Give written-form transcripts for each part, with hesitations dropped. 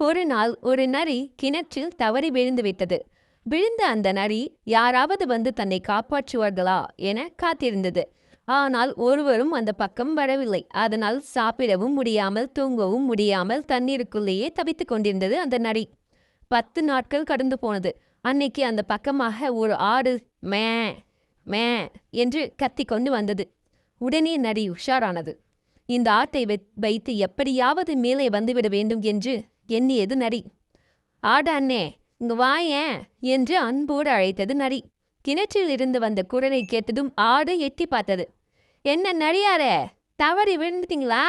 ஒரு நாள் ஒரு நரி கிணற்றில் தவறி விழுந்து விட்டது. விழுந்த அந்த நரி யாராவது வந்து தன்னை காப்பாற்றுவார்களா என காத்திருந்தது. ஆனால் ஒருவரும் அந்த பக்கம் வரவில்லை. அதனால் சாப்பிடவும் முடியாமல் தூங்கவும் முடியாமல் தண்ணீருக்குள்ளேயே தவித்துக் கொண்டிருந்தது அந்த நரி. 10 நாட்கள் கடந்து போனது. அன்னைக்கு அந்த பக்கமாக ஒரு ஆடு மே மே என்று கத்திக்கொண்டு வந்தது. உடனே நரி உஷாரானது. இந்த ஆட்டை வைத்து எப்படியாவது மேலே வந்துவிட வேண்டும் என்று எண்ணியது நரி. ஆட அண்ணே, இங்கு வாயேன் என்று அன்போடு அழைத்தது நரி. கிணற்றில் இருந்து வந்த குரலை கேட்டதும் ஆடு எட்டி பார்த்தது. என்ன நரியாரே, தவறி விழுந்துட்டீங்களா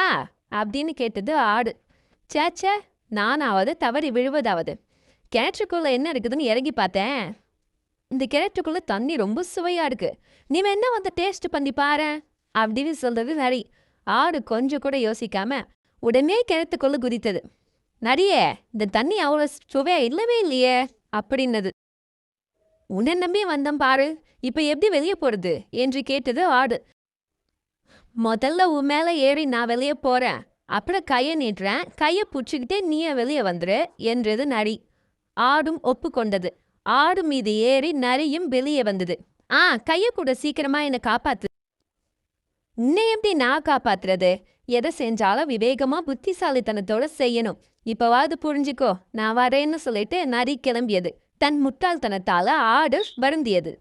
அப்படின்னு கேட்டது ஆடு. சேச்சே, நானாவது தவறி விழுவதாவது? கிணற்றுக்குள்ள என்ன இருக்குதுன்னு இறங்கி பார்த்தேன். இந்த கிணற்றுக்குள்ள தண்ணி ரொம்ப சுவையா இருக்கு. நீ என்ன வந்து டேஸ்ட் பண்ணி பாரு அப்படின்னு சொல்றது நரி. ஆடு கொஞ்சம் கூட யோசிக்காம உடனே கிணத்துக்குள்ள குதித்தது. நரியே, இந்த தண்ணி அவ்வளோ சுவையா இல்லவே இல்லையே அப்படின்னது. உன்னை நம்பி வந்தம் பாரு, இப்ப எப்படி வெளியே போறது என்று கேட்டது ஆடு. முதல்ல உன் மேல ஏறி நான் வெளியே போறேன், அப்புறம் கையை நீட்டுறேன், கையை பிடிச்சிக்கிட்டே நீயே வெளியே வந்துரு என்றது நரி. ஆடும் ஒப்புக்கொண்டது. ஆடு மீது ஏறி நரியும் வெளியே வந்தது. கையை கூட சீக்கிரமா என்னை காப்பாத்து. உன்னை எப்படி நான் காப்பாத்துறது? எதை செஞ்சாலும் விவேகமா புத்திசாலித்தனத்தோட செய்யணும். இப்பவாது புரிஞ்சுக்கோ, நான் வரேன்னு சொல்லிட்டு நரி கிளம்பியது. தன் முட்டாள்தனத்தால ஆடு வருந்தியது.